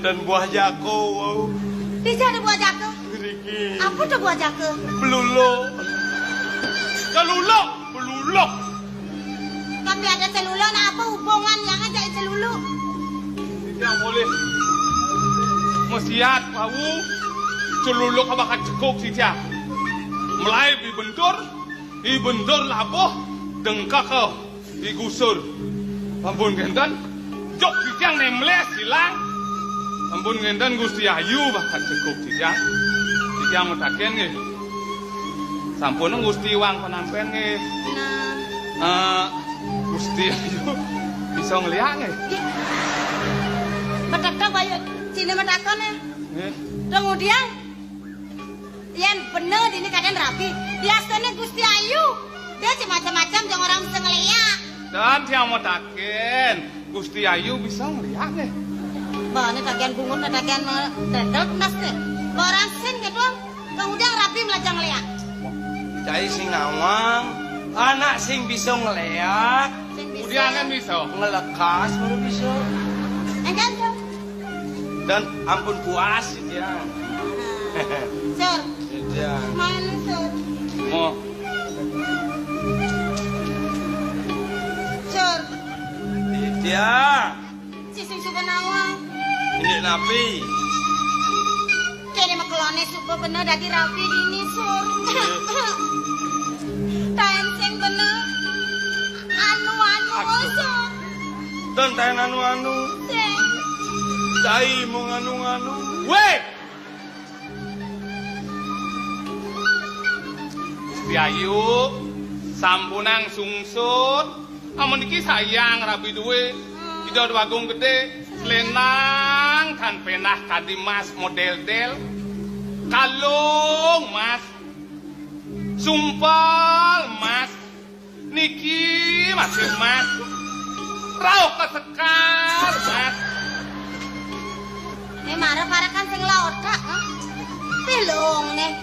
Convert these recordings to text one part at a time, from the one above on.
dan buah jako. Di sana buah jako. Riki. Apa tuh buah jako? Belulo. Celuluk. Beluluk. Tapi ada celulo, nah apa hubungan yang ada celulo? Tidak boleh. Mesiat kau. Celuluk bakal cekuk sih dia. Mulai dibendur labuh, dengkak kau, digusur. Ampun gendan, jok sijang nemles silang. Ampun gendan Gusti Ayu bakal cekuk sijang. Sijang mutaken nge. Sampun Gusti Wang penampen nge. Gusti Ayu bisa ngeliat nge. Betak-tak bayu, sini metakon ya. Kemudian, yang bener ini kadang rapi. Biasanya Gusti Ayu, dia macam-macam yang orang bisa ngeliat. Dan dia mau taken, Gusti Ayu bisa ngeliat nih. Bah, ini tagihan bungun, tagihan dendel, nas deh. Orang sen gitu, kemudian rapi melajang ngeliat. Cai sing ngawang, anak sing bisa ngeliat. Kemudian kan bisa Ngelekas baru bisa. Enggak tuh. Dan ampun puas dia. Sur, Dia. mana sur? mau Sur, Dia. si sing suka nawang. Ini napi. Kini makelone suka bener dadi rapi gini sur. Tahan sing bener. Anu sur. Dan tahan anu-anu. Sing. Cai mau nganu-nganu. weh Gusti Ayu sampunang sungsut amun iki sayang rabi duwe ida bagung gede selenang kan penah kadi mas model-del kalung mas sumpal mas niki masih mas rauh kesekar mas. Marah-marah kan sing laodak, ha? Belum nih.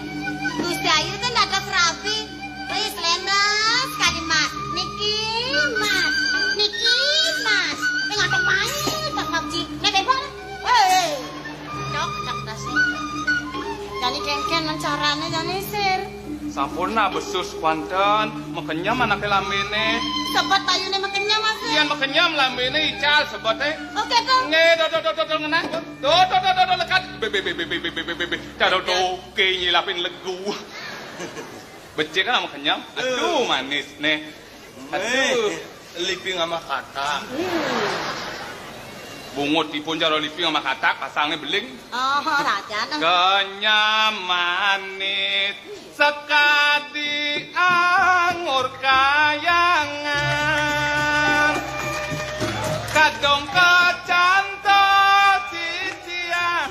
Gusti Ayu kan ada serabi. Wis lenas kali mas. Niki mas. Ngatok main tak ngabji. Nek bebas. Hei. Cok dasi. Jadi kengken carane jane sir. Sampurna besus kuanten mekenyam anak lamene. Sobat payune makenya mas. Iyan mekenyam lamene ical sebate. Oke kong. Nge do ngena. Do lekat. Be. Caro toke nyilapin legu. Becek kan mekenyam. Aduh manis nih. Aduh. Liping sama kata. Bungut dipun caro liping sama katak pasangnya beling. Oh, raja. Kenyam manis sekadi anggur kayangan kadong kecanto cician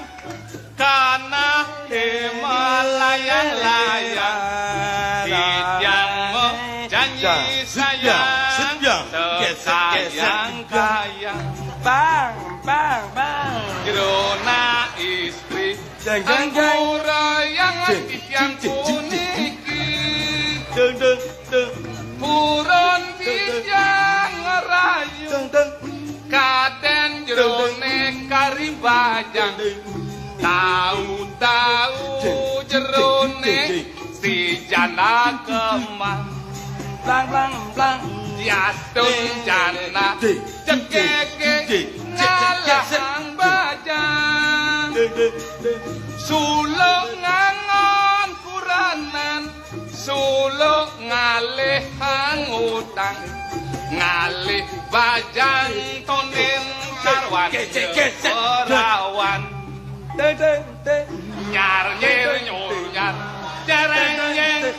kana Himalayan-layan Hidang janji sayang Sayang-kayang Bang. Jerona istri anggur yang yang puniki Deng. Purun bijang ngerayu Kaden jerone karibajang Tahu-tahu jerone si jana kemang Blang. Jatuh jana cekeke ngalahang bajang Suluk ngangon kuranan Suluk ngalih utang Ngalih bajang tonden karwan Perawan Nyar nyer nyor nyar Jarang nyer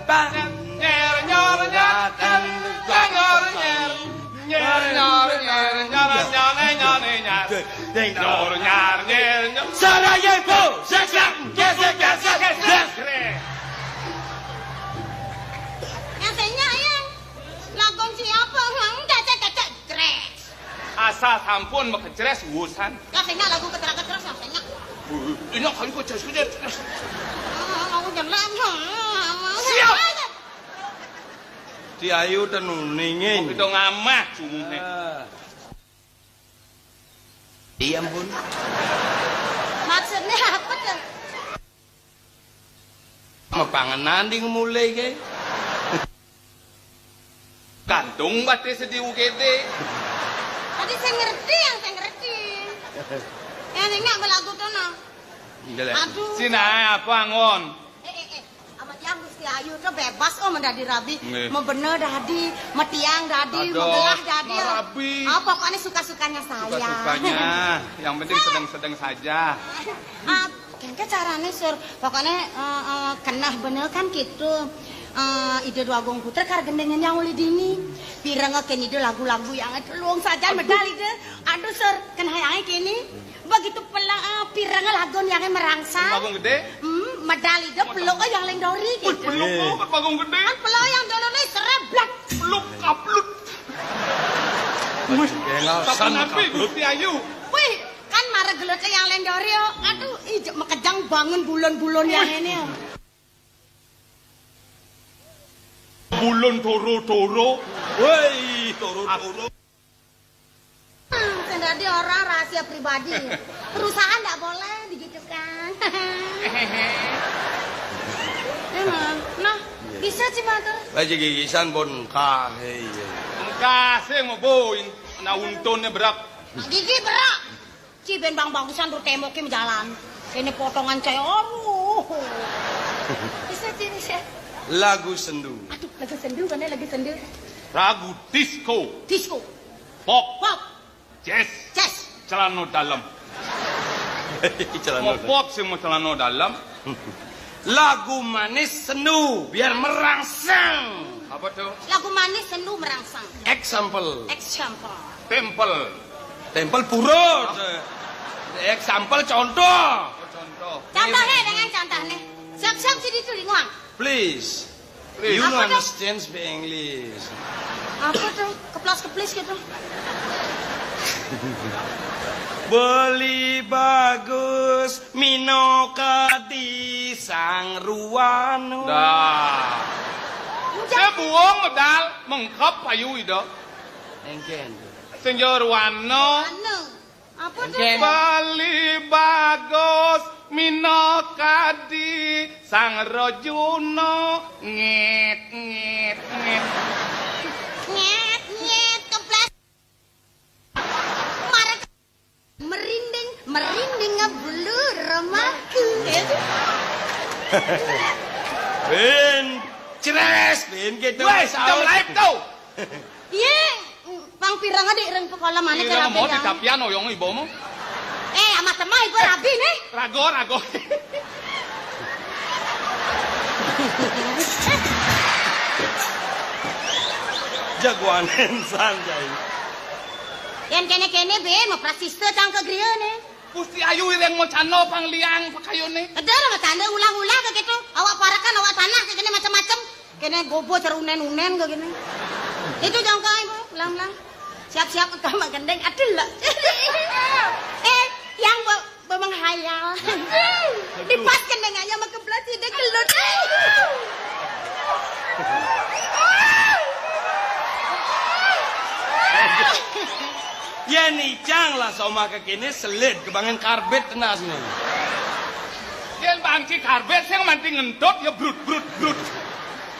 Bang. Nyer nyor nyar Sarajevo, gesek. Yang tanya ya. Lagon siapa? Cek grek. Asal sampun mekejres wusan. Yang tanya lagu keterak-keterak yang tanya. Ini kan kok jas gede. Aku jam lama. Siap. Di Ayu tenun ningin. Itu ngamah cumuhe. Iya ampun. Maksudnya apa tuh? Mapanganan di mulai ke. Kandung batis sedih UGD. Tadi saya ngerti yang saya ngerti. Yang enggak belagu tuh no. Aduh. Sina apa ngon? Amat yang Gusti Ayu tuh bebas menjadi rabi. Nggih. Mau bener dadi, mau tiang dadi, Aduh, mau gelah dadi. mau rabi. Pokoknya suka-sukanya saya. Suka-sukanya. Yang penting sedang-sedang saja. Kayaknya caranya sur, pokoknya kena bener kan gitu. Ide dua gong puter kar gendengan yang uli dini. Pirang ngeken ide lagu-lagu yang itu luang saja medal ide. Aduh sur, kena yang kini. Begitu pelang pirang lagon yang merangsang. Bagong gede? Medal ide peluk yang lain dori gitu. Peluk kok bagong gede? Kan peluk yang dulu nih sereblak. Peluk kaplut. Kapan nabi Gusti Ayu? Wih, kan marah gelotnya yang lain dori. Aduh, ijek mekejang bangun bulan-bulan yang ini. Bulan toro-toro. Woi, toro-toro. Jadi orang rahasia pribadi. Perusahaan nggak boleh digitukan. Emang, nah bisa sih matur. Lagi gigisan bon kahe. Kasih mau boin. Nah untunnya berak. Gigi berak. Ciben bang bagusan rute mokim jalan. Ini potongan cai aduh. Bisa sih bisa. Lagu sendu. Aduh, lagu sendu kan lagi sendu. Ragu disco. Disco. Pop. Pop. Jazz. Jazz. Celana dalam. Mau pop sih mau celana dalam. Lagu manis sendu biar merangsang. Apa tuh? Lagu manis sendu merangsang. Example. Example. Tempel. Tempel purut. Example contoh. Contoh. Contohnya dengan contohnya. Siap-siap sih ditulis nguang. Please. Please. You Apa understand speak English. Apa tuh? Keplas-keplis gitu. Beli bagus minoka di sang ruano. Dah. Saya buang medal mengkap ayu itu. Engken. Senjor wano. Anu. Apa tuh? Engken. Bali bagus minoka di sang rojuno. Ngit ngit ngit. Nyet nyet keplas. Marah merinding merinding ngebulur remaku. Ben ceres ben gitu. Wes, jam live tuh. Iya, pang pirang adik reng pekola mana ke Iya, rabi mau yang. ditapian oyong ibumu. Amat temah ibu rabi nih. Rago rago. Jagoan sanjay. Yang kene-kene be mau prasista cang ke griya nih. Gusti Ayu yang mau cano pangliang pakayone. Ada lah tanda ulang-ulang ke gitu. Awak parakan awak tanah ke kene macam-macam. Kene gobo cerunen-unen ke gini. Itu jangka ibu, ulang-ulang. Siap-siap untuk gendeng adalah. Yang menghayal. Dipas kendengannya sama kebelas dia kelut. Ya nih cang lah sama kekini selit kebangan karbet tenas nih. Yang bangki karbet yang manting ngentot ya brut brut brut.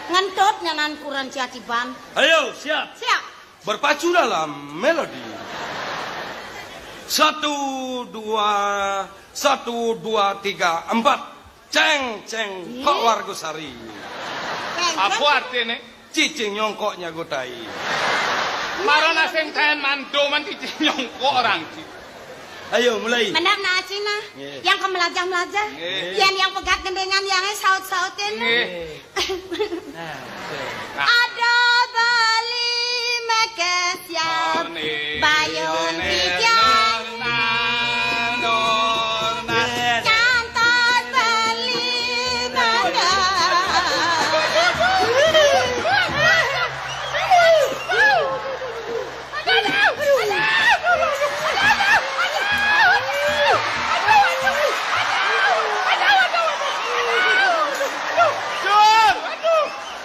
Ngentut nyanan kurang ciatiban. Ayo siap. Siap. Berpacu dalam melodi. 1, 2, 1, 2, 3, 4. Ceng ceng kok wargosari. Apa artinya? Cicing nyongkoknya godai. Marana sing ten mando man cicing nyongkok orang ci. Ayo mulai. Menap na Cina. Nggih. Yang kemelajah-melajah. Nggih. Yang pegat gendengan yang saut-sautin. Nggih. Nah, Ada bali mekes yang bayun hijau. Cantot bali mana. Sur!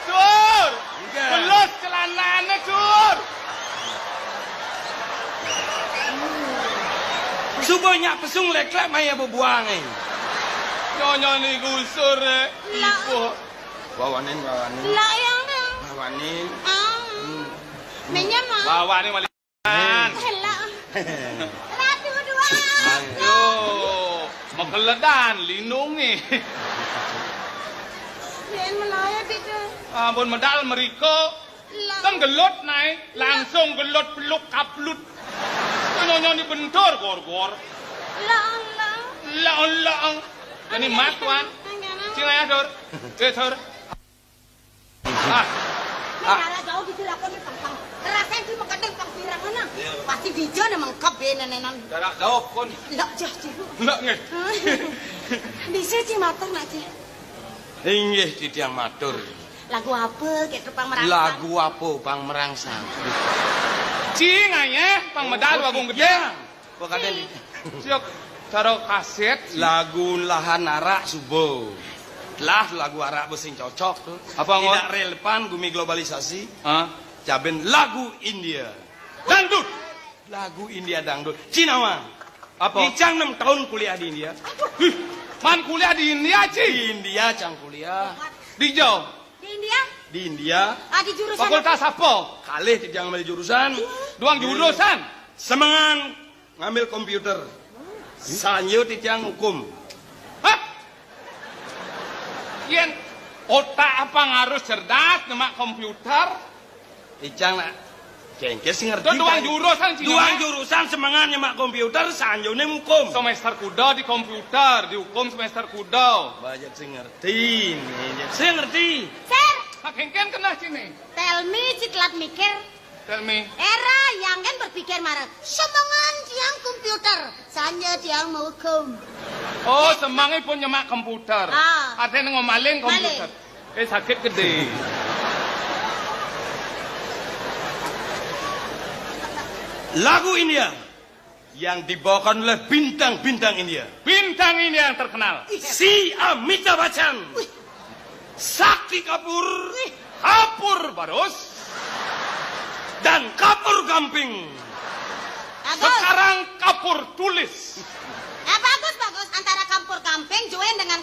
Sur! Belos celananya, Sur! mak pesung lek-lek maya bebuang eh. Nyonya ni gusur ibu. Bawanin. Lah yang Bawanin. Menya mah. Bawa ni malikan. Lah. Ratu dua. Ayo, makeledan lindung ni. Yen melaya bitu. Ampun medal meriko. Kan gelut naik, langsung gelut peluk kaplut. Nyonya ni bentor gor-gor. Lah. Ini mat tuan. Sing ayah dor. Dor. Merah jauh gitu lakon ni pang. Rasain di makadeng pang pirang mana. Pasti dijo na mangkap nenenan. Darak daok kon. Lah jah cihu. Lah nge. Bisa ci matur nak ci. Inggih titiang matur. Lagu apa gitu pang merangsang? Lagu apa pang merangsang? Cing ayah pang medal wagung gede. Pekaden Siok taruh kaset. lagu lahan arak subuh. Lah lagu arak besing cocok tuh. Apa ngon? Tidak relevan gumi globalisasi. Hah? Caben lagu India. Dangdut. Lagu India dangdut. Cinawa. Apa? Icang 6 tahun kuliah di India. Ih, man kuliah di India, Di Ci. India cang kuliah. Di jauh. Di India? Di India. Di jurusan Fakultas apa? Kalih tijang ambil jurusan. Duang jurusan. Semangan ngambil komputer. Sanyo tijang hukum. Hah? Yen otak apa harus cerdas nama komputer? Icang nak cengkes sih ngerti. Itu duang kan? jurusan Ci. Duang jurusan semangat nyemak komputer sanjone hukum. Semester kuda di komputer, dihukum semester kuda. Banyak sih ngerti. Saya ngerti. Sir, Hakengken kena sini. tell me ciklat mikir. Tell me. Era yang kan berpikir marah. Semangan tiang komputer, sanya tiang mau hukum. Oh, semangat pun nyemak komputer. Artinya ngomalin komputer. Sakit gede. Lagu India yang dibawakan oleh bintang-bintang India. Bintang ini yang terkenal. Si Amitabh Bachchan, Sakti Kapoor, Kapur Barus. dan Kapur Gamping. Bagus. Sekarang Kapur Tulis. Bagus. Antara kampur kamping join dengan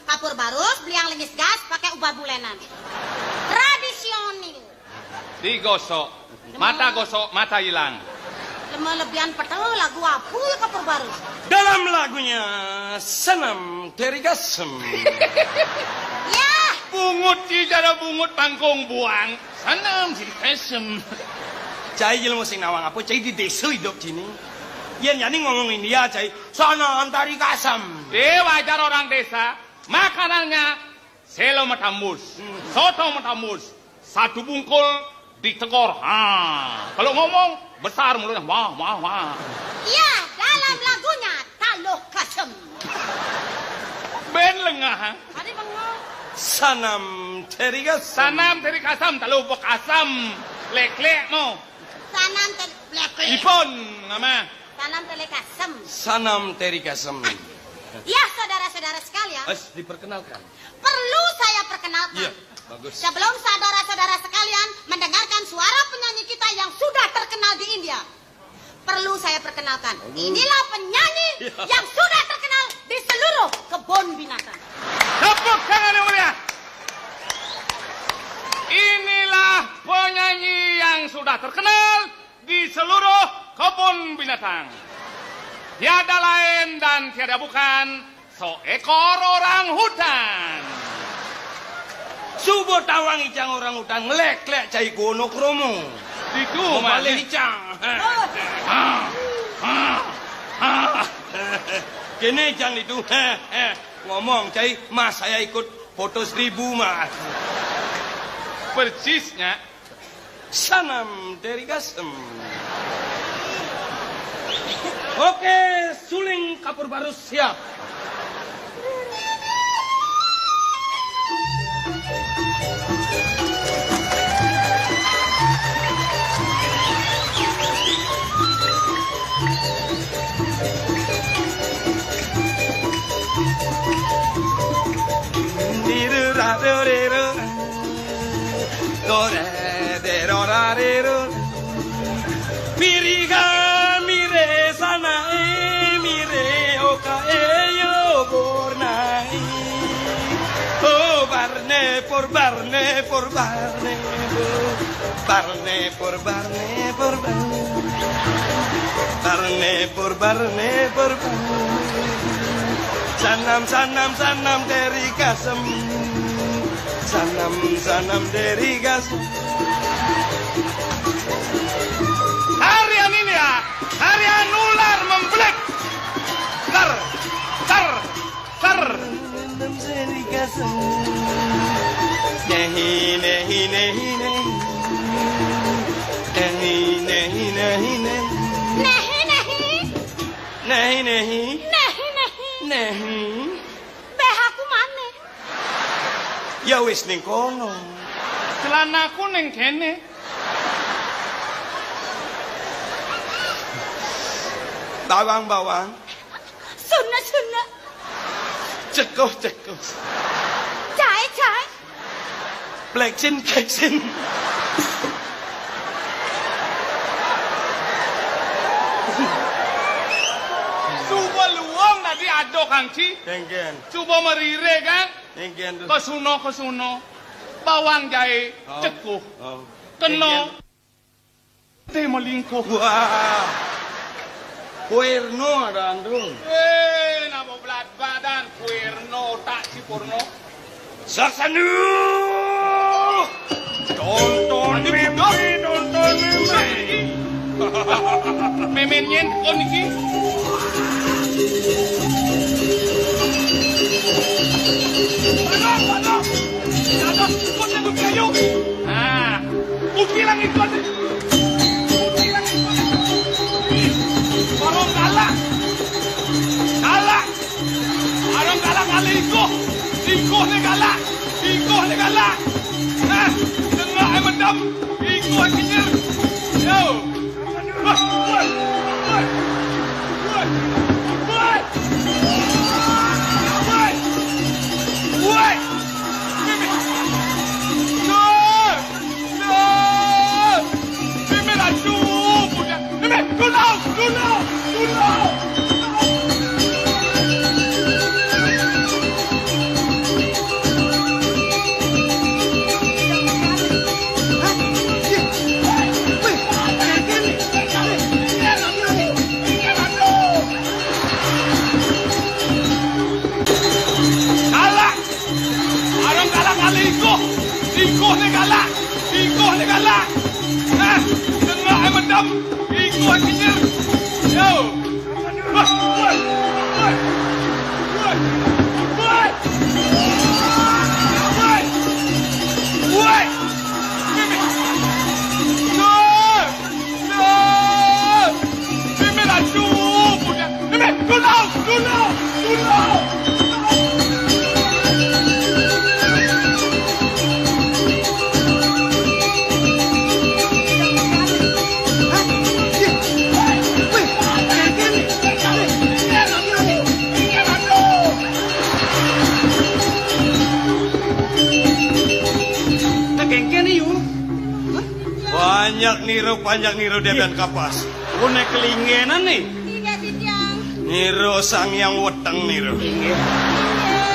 kapur barus, beli yang lengis gas, pakai ubah bulenan. Tradisional. Digosok. Mata gosok, mata hilang. Lebihan petel lagu apa ya kapur barus? Dalam lagunya Sanam Teri Gasem. Ya, Bungut cijara bungut pangkong buang. Sanam si kesem. Cai ilmu sing nawang apa? Cai di desa hidup sini. Yen yani ngomong India cai Sanam Teri Gasem. Wajar orang desa. Makanannya selo matamus, soto matamus, satu bungkul ditegor. Kalau ngomong besar mulutnya. Wah. ya dalam lagunya Taluh Kasem. Ben lengah. Tadi bengong. Sanam Teri Gasem. Sanam dari kasam, talu bok asam, lek mo. Sanam telek. Ipon nama. Sanam telek kasem. Sanam Teri Gasem. Ya saudara-saudara sekalian, Diperkenalkan. perlu saya perkenalkan. Iya, bagus. Sebelum saudara-saudara sekalian mendengarkan suara penyanyi kita yang sudah terkenal di India, perlu saya perkenalkan. Inilah penyanyi yang sudah terkenal di seluruh kebun binatang. Tepuk tangan yang mulia. Inilah penyanyi yang sudah terkenal di seluruh kebun binatang. Tiada lain dan tiada bukan seekor orang hutan. Subuh tawang icang orang hutan ngelek-lek cai gono kromo. Itu Balik masih. icang. Kene icang itu. Ngomong cai mas saya ikut foto 1000 mas. Persisnya. Sanam Teri Gasem. Oke, suling kapur barus siap. Piriga mire sana mire Sanam dari kasem. Sanam dari kasem. Harian ini ya, harian ular membelik. Tar. Sanam dari kasem. Nehi. Beh aku maneh. Ya wis ning kono. Celanaku ning kene. Bawang. Suna. Cekuh. Cai. Pleksin. Coba luang tadi ada kangci. Tenggen. Coba merire kan. Tenggen. Kesuno. Bawang jahe, cekuh. Kena. Teh melingkuh. Wah. Kuirno ada andung. Nama belat badan Kuirno tak Cipurno. Saksanu. Tonton mimi. Memenyen kondisi. Mana? Kau tengok kayu. Ah, ukilang itu ada. Orang galak. Orang galak kali iko ni galak. Nah, tengah medam, iko kenyir. Yo. Woi. Iko ni galak. Nah, tengah medam, iko kenyir. Yo. Woi. Panjang niru dia dan kapas. Kone kelingenan nih. Iya, Tiang. Niru sang yang weteng niru.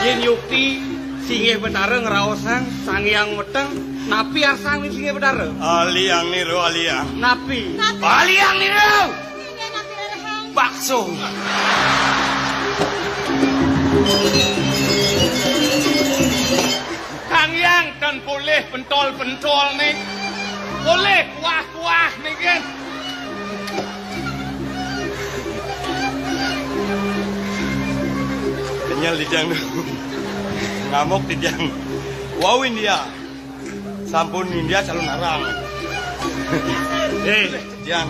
Yen yukti singgih betara ngeraosan sang yang weteng napi arsang singgih betara. Aliang niru aliang. Napi. Aliang niru. Iya, napi rehang. Bakso. Kang Yang kan boleh pentol nih. Boleh kuah nih kan. Kenyal Tidjang dulu. Ngamuk Tidjang. Wow India. Sampun India selalu narang. Tidjang.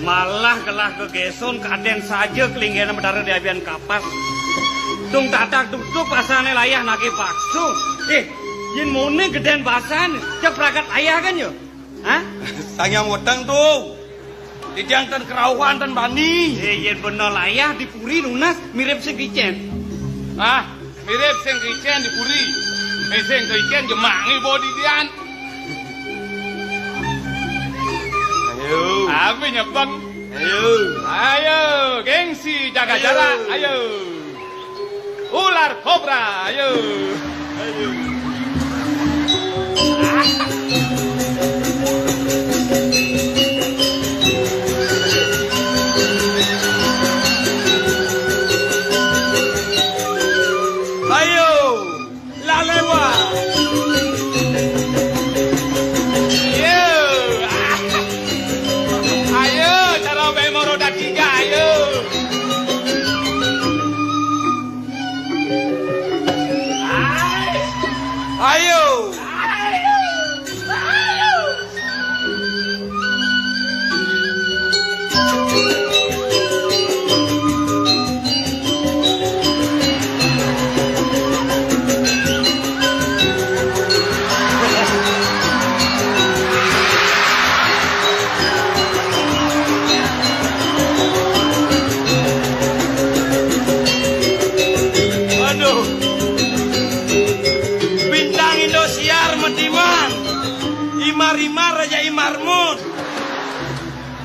Malah gelah kegeson kaden saja kelingenan betara di abian kapas. Tung tatak tutup asane layah nake paksu. Yen mone geden basan ceprakat ayah kan yo. Hah? Sang yang weteng tuh. Tidjang ten kerauhan ten bani. Yen bener layah dipuri lunas mirip segicen. Ah, mirip sing kicen dipuri. Sing kicen jemangi bodi dian. Ayo. Apa nyebak? Ayo, gengsi jaga jarak. Ayo. Ular kobra, ayo.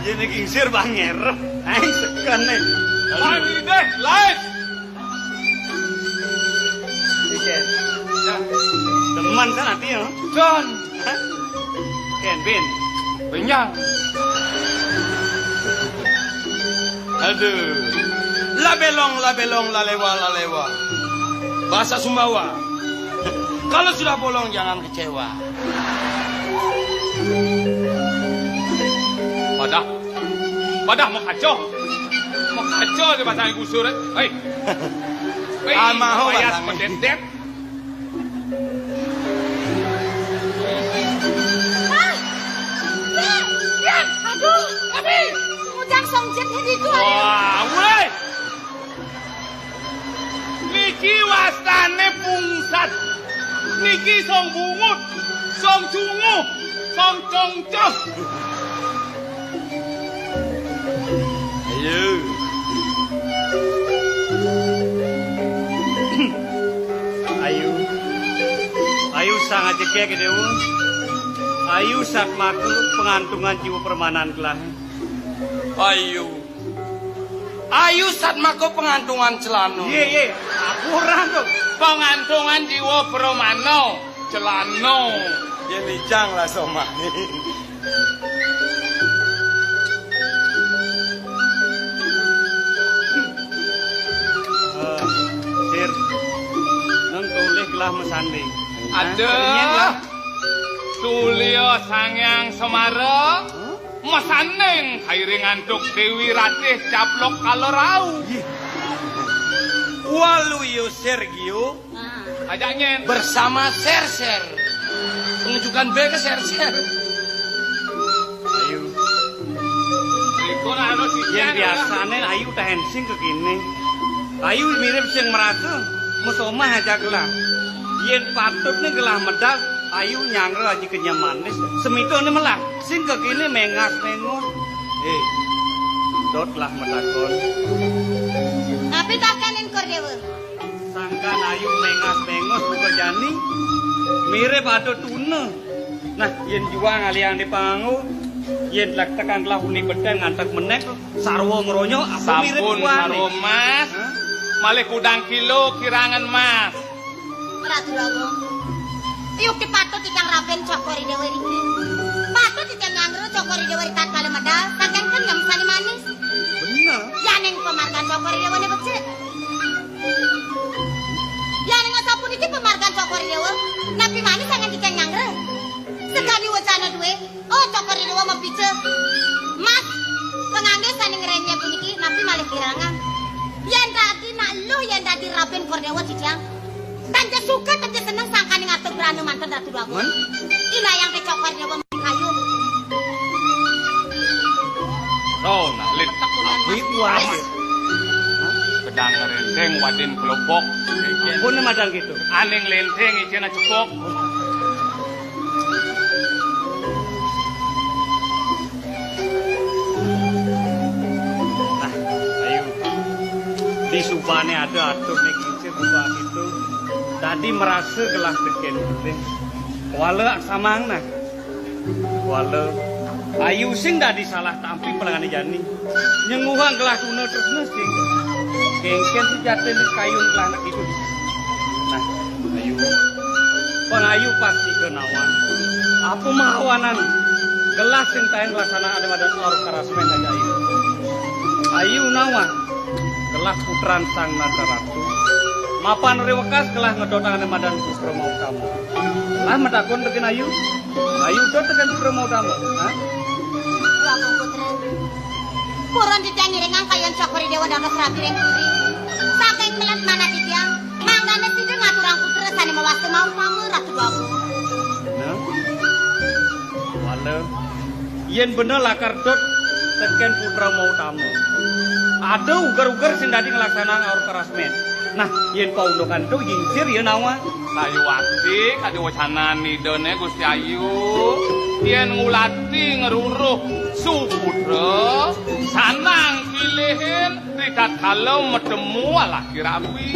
Ini gingsir banger, aing sekan nih. Lagi deh, lain. Iket, teman kan nanti ya? John, Ken Bin, benyang. Aduh, Labelong, lalewa. Bahasa Sumbawa. Kalau sudah bolong jangan kecewa. Padah mau kacau di batang gusur. Hei, Mau bayas batang. mendendet. Aduh, tapi mujang songjet ini itu. Wah, weh. Niki wastane pungsat. Niki song bungut, song cungu, song congcong. Ayu sangat cekek dewa. Ayu sak maku pengantungan jiwa permanan kelah. Ayu satmako pengantungan celano. Ye, apuran tuh. Pengantungan jiwa permano, celano. Ya lijang lah Soma. Sir, nang toleh kelah mesande. Ada Tulio Sangyang Semara mesaneng kairi ngantuk Dewi Ratih caplok kalorau. Waluyo Sergio Ajak nyen. bersama Ser. Penunjukan B ke Ser. Ayu, Riko na ano si yang biasane Ayu tah hensing ke kene. Ayu mirip sing merasa musomah aja gelah. Yen patut nih gelah medal, Ayu nyangre aja kenyam manis. Semito nih melah, sing ke kene mengas mengus. Dot lah medakon. Tapi takanin kor dewa. Sangkan Ayu mengas mengus buka jani. Mirip ada tuna. Nah, yen juang aliang di pangu. Yen lak tekan lah unik bedeng ngantek menek. Sarwo ngeronyo, apa mirip sampun juang karo mas. Malih kudang kilo kirangan mas. Ratu Agung. Yuk dipatut ikang raben cokori dewa ini. Patut ikang nyangru cokori dewa di tatkala medal. Kakek kan yang sani manis. Bener. Yaneng pemargan cokori dewa ini becik. Yaneng asapun itu pemargan cokori dewa. Napi manis sangat ikang nyangru. Sekali wacana duwe. Oh cokori dewa mau pice. Mas, pengangge sani ngerennya puniki. Napi malih kirangan. Yang tadi nak lu yang tadi raben kor dewa cicang. Tanja suka, tanja seneng sangkani ngatur beranu mantan Ratu Agung. Ina yang kecokor dewa kayu. Oh, nah lip. Wih, wah. Pedang renteng wadin kelopok. Pun madang gitu. Aning lenteng ijena cepok. Nah, ayo. Di subane ada atur nih kincir buka itu. Tadi merasa gelah teken gitu. Wala samang nah. Wala. Ayu sing dah disalah tampi pelangani jani. Nyenguhan gelah tuna terus sing. Kengken si jatuh ni kayun gelah nak itu. Nah, ayu. pengayu pasti kenawan. Apa mahawanan gelas sing taen laksanaan madan or karasmen aja ayu. Ayu nawan gelas putran sang nata ratu. Mapan rewekas gelah ngedotang madan putra mau kamu. Lah medakon teken ayu. Ayu dot teken putra mau kamu. Hah? Wagong putra. Puron ditiang ngiringan kayon cokori dewa dados rabi reng puri. Saking melet mana ditiang. Manggane sidu ngaturang putra sani mewaste mau mama ratu wagong. Nah. Wala. Yen bener lakar dot teken putra mau tamu. Ada ugar-ugar sing dadi ngelaksanaan aur kerasmen. Nah, yen paundokan itu yingsir ya nawa. Ayu wati kade wacanani dene Gusti Ayu. Yen ngulati ngeruruh suputra sanang pilihin rikat kalau medemu alah kirawi.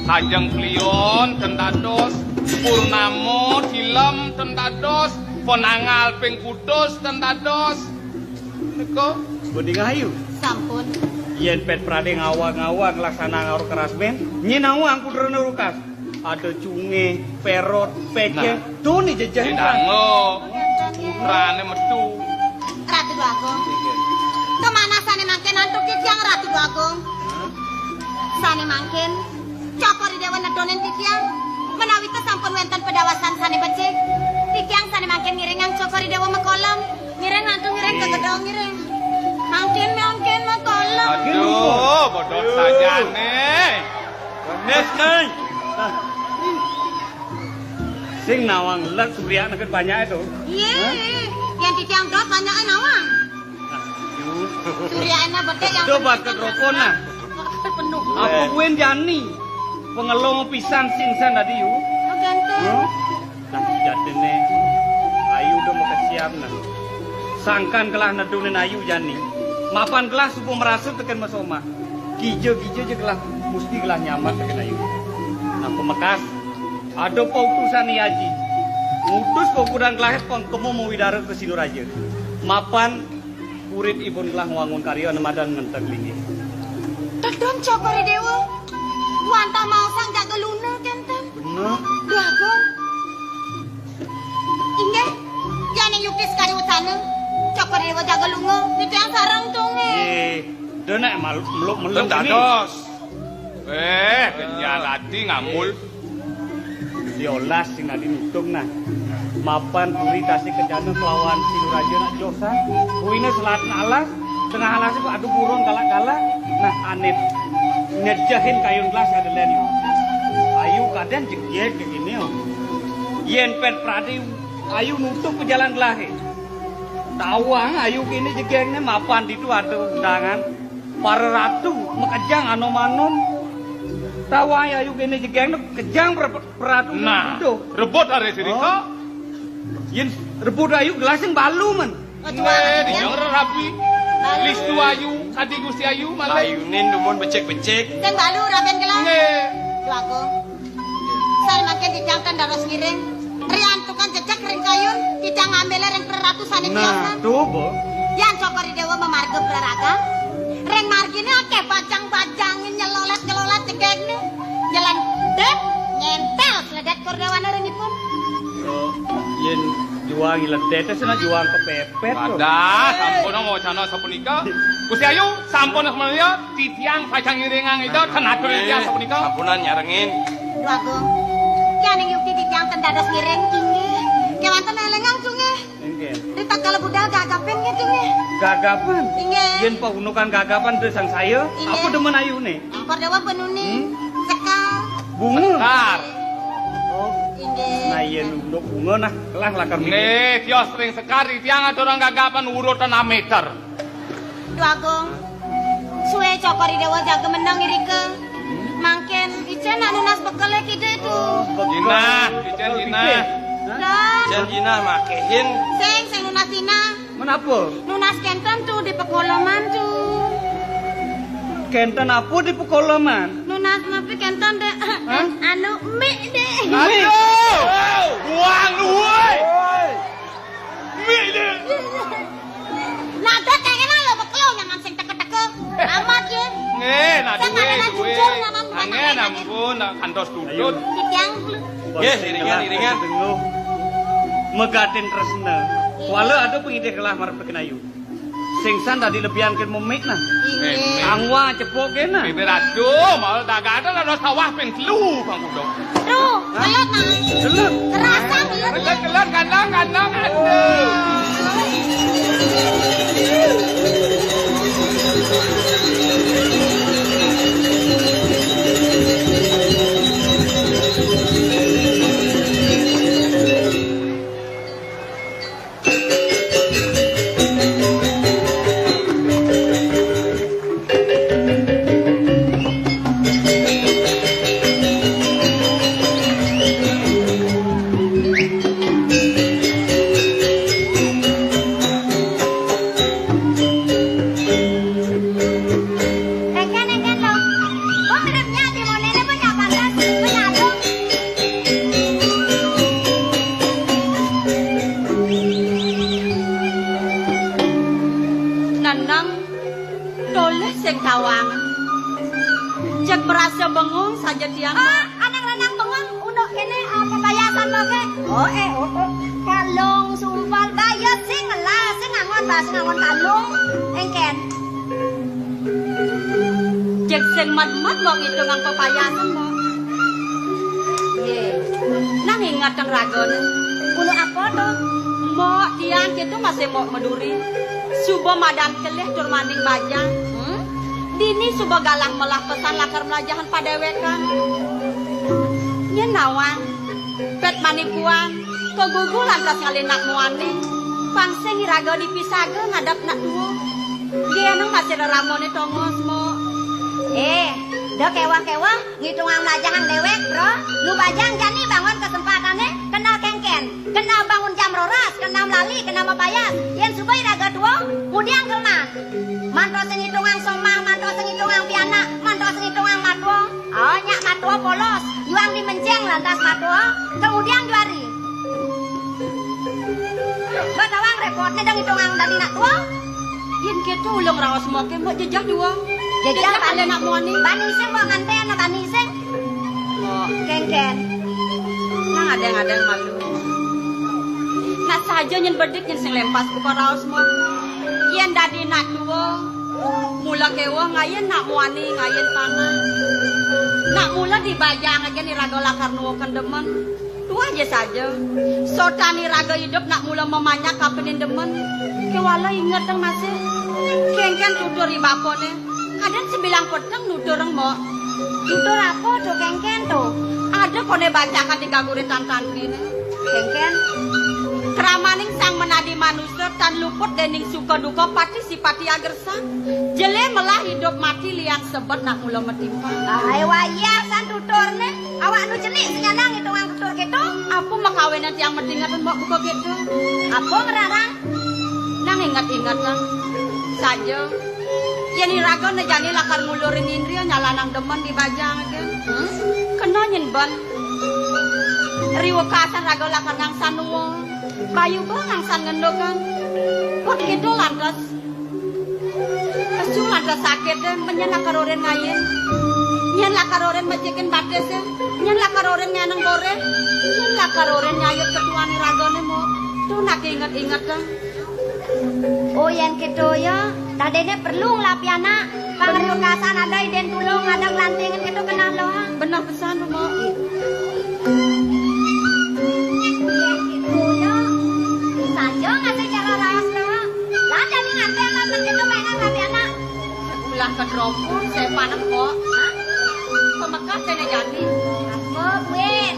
Kajeng klion tentados purnamo dilem tentados penangal ping kudus tentados. Niko Budi ngayu. Sampun. Yen pet prade ngawa-ngawa ngelaksanaan aur kerasmen, nyinawang putra nerukas. Ada cunge, perot, pece, tuh nih jajahin Dango putrane metu. Ratu Dwagong. Kemana sane mangken antuk titiang Ratu Dwagong? Sane mangken cokori dewa nedonen titiang. Menawi teh sampun wenten pedawasan sane becik. Titiang sane mangken ngiringang cokori dewa mekolom. Ngiring antuk ngiring kegedong ngiring. Mangken mekolom. Aduh, bodoh saja nih. Nes neng. Sing nawang let surya neket banyak itu. Iya, yang titiang dot banyak nawang. Surya enak bete yang Coba ke rokok nah. penuh. Apa kuen jani? Pengelong pisan singsan tadi yu. Oh, ganteng. Nah, jadine ayu udah mau kesiap nah. Sangkan kelah nedunin ayu jani. Mapan kelah supo merasuk teken masoma. Gijo-gijo je kelah mesti kelah nyaman teken ayu. Nah, pemekas ada pautusan Yaji. Ngutus pokudang kelahet pengkemo mau widara ke Sinuraja. Mapan kurit ibun kelah wangun karya nemadan ngentek linggih. Tedon cokori dewa. Wantah mau sang jaga luna kenten. Bener. Dwagong. Inge, jangan yukti sekali utana. Cokori dewa jaga lunga. Itu yang sarang tunge. Denek meluk ini. Tentados. Kenyalati ngamul. Diolas sing nadi nutung nah. Mapan puri tasik kencana kelawan Sinuraja nak josan. Kuine selatan alas, tengah alas itu adu burung galak-galak. Nah aneh ngejahin kayun gelas ada leni. Ayu kadang jegek kayak gini. Yen pet pradi ayu nutup ke jalan gelahe. Tawang ayu kini jegeknya mapan itu ada undangan. Para ratu mekejang anom-anom. Tawang ayu kini jegeknya kejang peratu. Nah, rebut hari sirika. Yen rebut ayu gelasing balu man. Di jangre rapi. Listu ayu, kadi Gusti Ayu malah. Layunin dumun becek-becek. Sing balu raben gelang. Nggih. Dwagong. Sal makin dijangkan daros ngiring. Rian tukang jejak ring kayun. Dicang ambil ring peratusan Nah, kiasan. tuh bo. Yang cokori dewa memarga beraraga. Ring margine akeh bajang-bajangin nyelolet-nyelolet cegekne. Jalan dep nyentel seledet kordewana ringipun. Yen juang iledet sana juang kepepet. Ada, sampun mau cana sapunika. Gusti Ayu, sampun semuanya titiang pacang ngiringang itu tenadur dia sapunika. Sampunan nyarengin. Dwagong. Yang yukti ditiang tendados ngiring tinggi. Kewanten elengang tunge. Nggih. Rita kalau budal gagapen gitu nge. Gagapan. Inge. Yen paunukan gagapan teu sang saya, Inge. aku demen ayune. Angkor dewa penuni. Sekal. Bunga. Sekar. Oh, Inge. nah yen unduk bunga nah kelah lakar mikir. Nih, kios sering sekali tiang ada orang gagapan urutan 6 meter. Dwagong. Suwe cokori dewa jaga menang irike. Mangken icen anunas bekele kide itu. Jina, icen Jina. Dan Janjina makehin. sing nunas tina. Menapa? Nunas kenten tuh di pekoloman tuh. Kenten apa di pekoloman? Nunas napi kenten deh. Anu mie deh. Aduh! Buang lu, woi! Mie deh! Nah, ada kayaknya lo bekelo nyaman sing teke-teke. Amat ya. Nak duwe. Angen ampun, nak kantos tutut. Titiang. Nggih, iringan. Megatin tresna. Wala ada pengide kelah marep kenayu. Sing san tadi lebihan ke momik nah. Angwa cepok kena. Kita rado, mau dagang ada lah sawah peng telu bang udah. Tuh, kelet nah. Jelut. Kerasa kelet. Kelet kandang ada. Cek merasa bengong saja tiang. Anak lanang bengong untuk kene pepayasan loke. Kalung sumpal bayar sing lah sing ngangon kalung engken. Cek sing mat-mat mau itu ngang pepayasan mo. Ye. Nang ingat kang ragone. Kulo apa to? Mo tiang itu masih mau meduri. Subo madan kelih tur manding bajang. Dini suba galang melah pesan lakar melajahan padewekan. Nyen nawang, pet manipuan, kegugu lantas ngalinak muani. Pangseng iraga dipisaga ngadap nak duo. Gianang masih ramone tongos mo. Dah kewah-kewah ngitungan melajahan dewek bro. Lu bajang jani bangun kesempatannya kenal kengken, kenal bangun jam roras, kenal melali, kenal mapayas. Yen suba iraga duo, kemudian kelma. Manto sing hitungan somah, manto sing hitungan piana, manto sing hitungan matwa. Nyak matwa polos, juang di menceng lantas matwa, kemudian juari. Batawang repotnya dang hitungan dari nak tua. Yen gitu ulung rawas moke mbok jejak dua. Jejak pale nak muani. Bani sing mbok nganten na bani sing. Kengken. Nang ada malu. Nak saja nyen bedik nyen sing lempas buka rawas mo. Yen dadi nak dua, mula kewa ngayen nak muani ngayen panah. Nak mula dibajang aja ni raga lakar nuwakan demen. Itu aja saja. Sotani raga hidup nak mula memanyak kapenin demen. Kewala ingat dong masih. Kengken tutur ibapone. Kadang sebilang peteng nutureng mo. Tutur apa tuh kengken tuh? Ada kone bacakan di gaguri tantan ini. Kengken. Keramaning sang menadi manusia tan luput dening suka duka partisipati agersan. Jele melah hidup mati liang sebet nak mula metimpa. Waya san tuturne. Awak nu celik senyanang itu ngang tutur gitu. Apa makawinan tiang metingatan mbak buka gitu. Apa ngerarang? Nang ingat-ingat nang. Saja. Yang iraga nejani lakar ngulurin indria nyalanang demen di bajang aja. Kena nyenban. Riwakasan raga lakar ngang sanuwa. Bayu bang san ngendokan. Kok gitu lantas. Kesu lantas sakit deh menyen lakaroren ngayen. Nyen lakaroren majikin bates ya. Nyen lakaroren nyaneng goreng. Nyen lakaroren nyayut ketuane ragone mo. Tuh nak inget-inget kan. Oh yang gitu ya. Tadene perlu ngelapiana. Pangriwakasan ada iden tulung ada ngelantingin gitu kenal lo. Benar pesan mo. Saja ngasih cara rawas doang. Lah jadi ngantai anak itu mainan ngapi anak. Ulah ke drompur, saya panem kok. Hah? Pemekah saya jadi. Apa, Buin?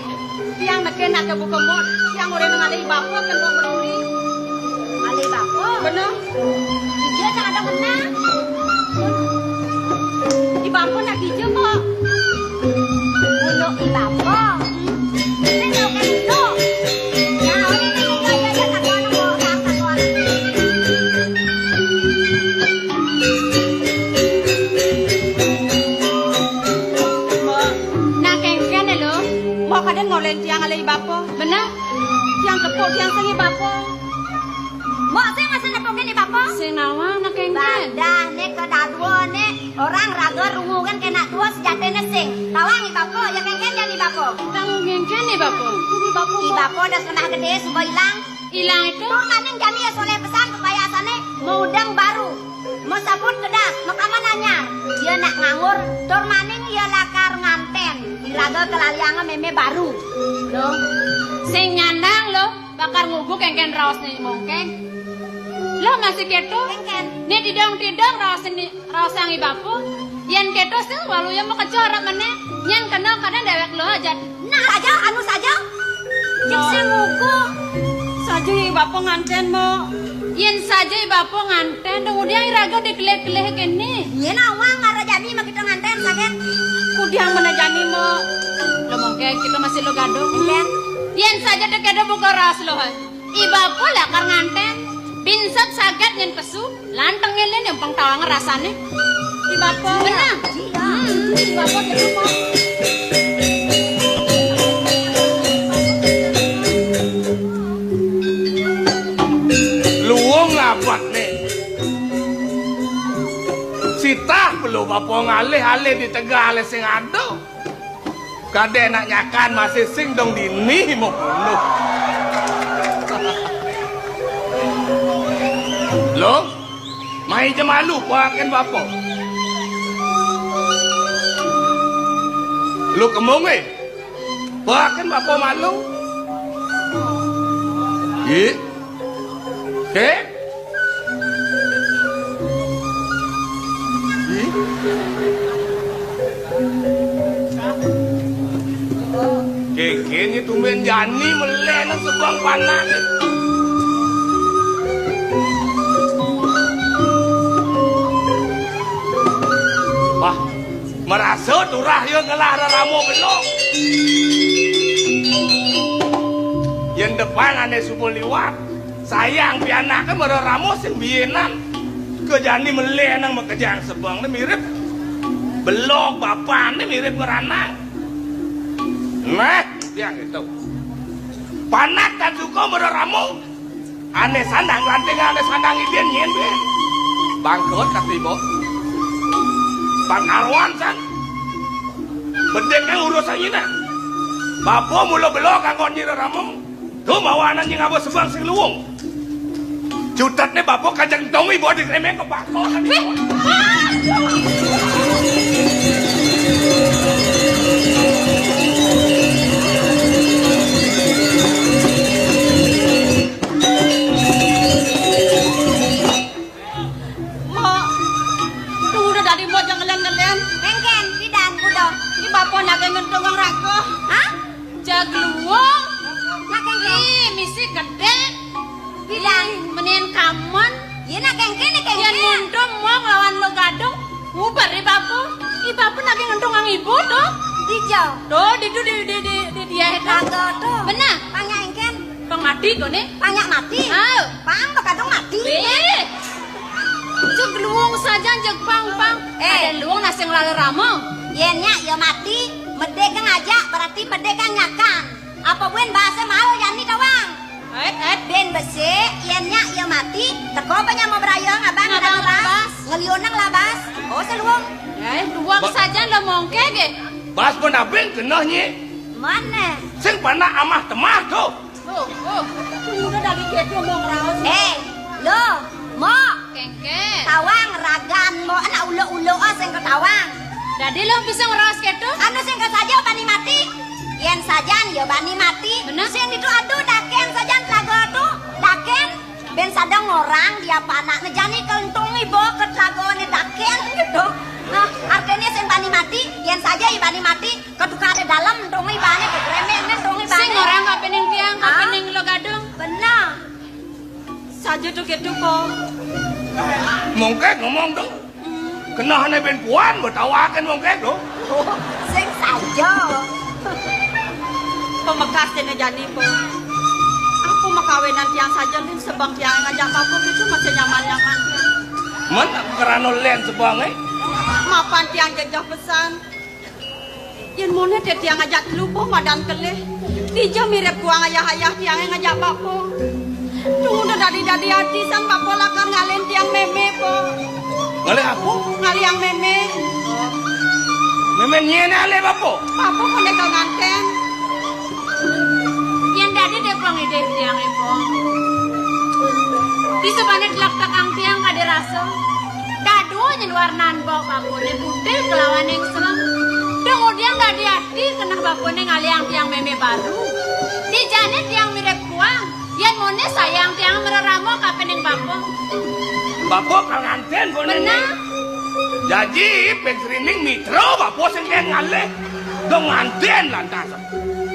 Tiang neken nak ke buka mot. Tiang orang mengalih bapak kan mau berduri. Alih bapak? Bener. Dia tak ada kena. Di bapak nak hijau kok. Untuk di bapak. Saya tahu kan itu. Ya, ini. Kadang ngolen tiang alai bapo, benar? Tiang tepuk tiang sengi bapo. Mbok sing masih nepoke nih bapak. Sing nawa nak kengken. Badah nih ke dadwo nih orang raga rungu kan kena tua sejatene sing. Tawangi bapak ya kengken ya nih bapak. Kamu kengken nih bapak. Ini bapak. Di bapak udah setengah gede sudah hilang. Hilang itu. Tur maning jani ya soleh pesan supaya asane mau udang baru. Mau sabun kedas, mau kaman anyar. Dia nak nganggur, tur maning ya lakar nganten. Iraga kelaliangan meme baru. Loh, sing nyandang lo bakar ngugu kengken raos nih mongkeng. Lo masih keto? Kengken. Nih tidang raos yang ibapu. Yen keto sih walu yang mau kecorak mana? Nyen kenal kadang dewek lo aja. Nah saja, anu saja. Cik sing ngugu. Saja ibapu nganten mo. Yen saja ibapu nganten, kemudian iraga dikeleh-keleh gini. Yen awang ngarajani mah kita nganten saken. Kudiang menajani mo. Lo mongkeng kita masih lo gaduh. Kengken. Yen saja dekedo buka raos lo. Ibapu lah kar nganten. Binsap saget nyen pesu, lanteng ngelen yang pengtawang rasane. Ibapu. Benar. Iya. Ibapu gitu mo. Luwung ngabat nih. Sitah belum apa ngalih-alih di Tegal sing ado. Kade nak nyakan masih sing dong dini mau bunuh. Lo, mai jemalu pakai bapo. Lo kemong pakai bapo malu. Ye, ke? Kayaknya tumben jani melena sebang panas. Wah, merasa turah yang ngelah ramo belok. Yang depan ane semua liwat. Sayang pianak kan meraramo sing bienan. Kejani melenang makejang sebang ni mirip. Belok bapak ni mirip ngeranang. Nah, yang itu. Panak kan suka meraramo. Ane sandang lanting ane sandang idian nyen ben. Bangkrut katibo. Bang Arwan san. Bedeng yang urusan ini. Bapak mula belok angkot nyira ramong. Tuh mawanan yang abah sebang sing luwung. Cutat nih bapak kajang tongi bawa di remeng ke bakal. Bapak nak ngentung orang rago. Hah? Jagluwong. Nak kengken. Ih, misi gede. Bilang. Menian kamon. Iya nak kengken nih Yang kengken. ngentung wong lawan lo gadung. Ubar di bapak. Bapak nak ngentung ang ibu tuh. Dijau. Tuh, di dia itu. Raga tuh. Benar. Panyak engken. Pang mati kau nih. Panyak mati. Ayo. Pang bakadong mati. Wih. Jagluwong saja pang. Ada luwong nasi ngelala ramong. Yennya ya mati, medek ngajak berarti medek nyakan. Apa buen bahasa mau yani tawang? Ben besi, yennya ya mati, teko banyak mau berayang abang labas, ngelionang labas. Oh seluang. Luwong saja lo mongke ge. Bas pun abeng kenahnya. Mana? Sing panah amah temah tuh. Udah dari gitu mau ngerawas. Lo, mo, Kengke. tawang ragan mo anak ulo sing ketawang. Jadi lo bisa ngerawas gitu? Anu sing saja bani mati. Yen sajan ya bani mati. Bener. Sing itu aduh daken sajan tlaga tuh. Daken ben sadang orang dia panak ngejani kentung ibu ke tlagone daken gitu. Nah, artinya sing bani mati, yen saja ya bani mati, ketukane dalam tung ibane ke remeng tung ibane. Sing orang kapening tiang, kapening lo gadung. Bener. Saja tuh gitu kok. Mungkin ngomong dong. Kenahane ben puan betawakan mungkin dong. Oh, sing saja. Pemekas dene jani po. Aku makawinan tiang saja nih sebang tiang ngajak aku itu masih nyaman-nyaman. Mana kerana len sebangai? Mapan tiang jajah pesan. Yen mone te tiang ngajak lupa madan kelih. Dija mirip gua ayah-ayah tiang ngajak bapo. Tunggu udah dari hati sang bapak lakar ngalen tiang meme po. Ngale aku? Ngali yang meme. Memen nyen ale bapo. Bapak kau nekal nganten. Yen dadi depong ide tiang epong. Di sebane delak ang tiang kada rasa. Dadu nyen warnan bawa bapone putih kelawan yang serem. Kemudian dadi hati kena bapone ngaliang tiang meme baru. Di janet tiang mirip kuang. Yen mone sayang tiang mereramo kapeneng bapo. Bapo kanganten pone. Benar. Jadi pensrining mitro bapo sing ngale. Dong nganten lantas.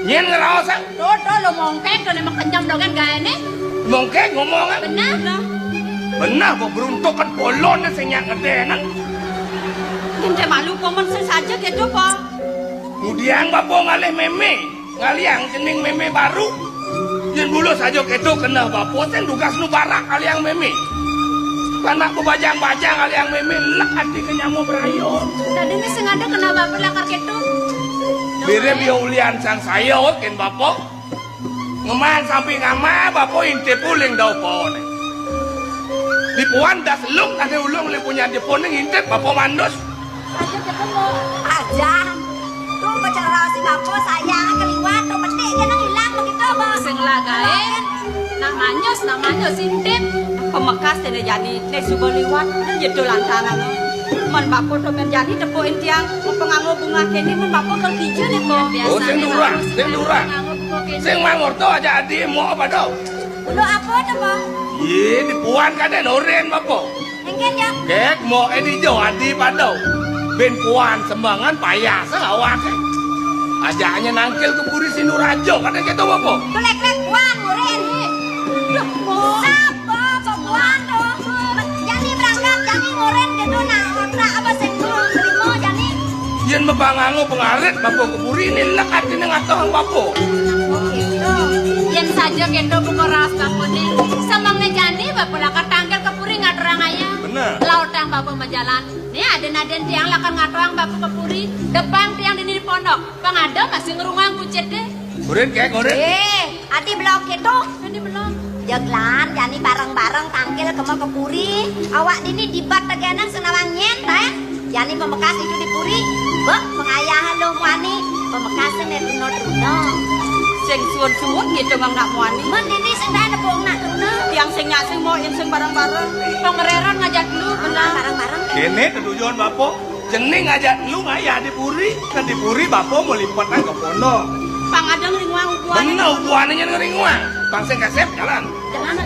Nyen ngerasa Dodo lo mongkeng do lemah kenyam dogan gaene. mongke ngomong. Benar loh. Benar kok beruntuk kan polon sing yang ngedenan. Gente malu komen saja gitu po. Kemudian bapo ngalih meme. Ngaliang jeneng meme baru. Yen bulu saja ketu kena bapo sing dugas nu barak kaliang meme. Karena aku bajang-bajang kaliang meme lek hati kenyamu berayon. Tadi ini sengaja kena bapak lakar ketu. Birem yo ulian sang sayot ken bapo. Ngeman samping ama bapo inte puling daw po. Di puan das luk ada ulung le punya di puning inte bapo mandos. Aja ketemu. Aja. Tuh bicara si bapak sayang keliwat tuh pasti dia nang hilang begitu bos. Sing lagae. Namanya sintip. Pemekas tidak jadi nek subuh liwat jadi lantaran. Man bapak tuh menjadi tepuin tiang pengangu bunga kene man bapak ke hijau nih po. Oh sing durang, sing durang. Sing mangor to aja adi mau apa do? Udah apa tuh bos? Ye di puan kaden oren bapo. Engken ya. Kek mau edi jo adi padau. Ben puan sembangan payah selawak. Ajaknya nangkil ke puri Sinurajo kadang gitu bapo. Kelek-kelek buang murin. Duh po. Apa buang tuh? Jani berangkat jani murin gitu nah otra apa sing terima jani. Yen mebangangu pengarit bapo ke puri ini lekat ini ngatohang bapo. Oh gitu. Yen saja kendo buka ras bapone. Sama ngejani bapak lakar tanggal kepuri ngaterang ayah. Bener. Laut yang bapak majalan. Nih aden-aden tiang lakar ngatoang bapak kepuri. Depan tiang di pondok. Bang ada masih ngerungang kucet deh. Oren kek oren. Ati blok gitu. Ini belum. Jaglan, jani bareng-bareng tangkil ke mau ke puri. Awak ini dibat teganan senawang nyen, teh. Jani pembekas itu di puri. Bek pengayahan lo muani. Pembekasnya neruno-runo. Sing suwun-suwun gitu mang nak muani. Men ini sing dah nepung nak runo. Tiang sing nyasing mau yang sing bareng-bareng. Pengereran ngajak dulu benar. Bareng-bareng. Kene ketujuan bapo. Jeneng ngajak lu ngayah di puri. Kan di puri bapo mau lipatan ke pondok. Pangadang ringwang ukuan. Bener ukuannya ngeringuang. Bang sing kasep jalan. Jangan.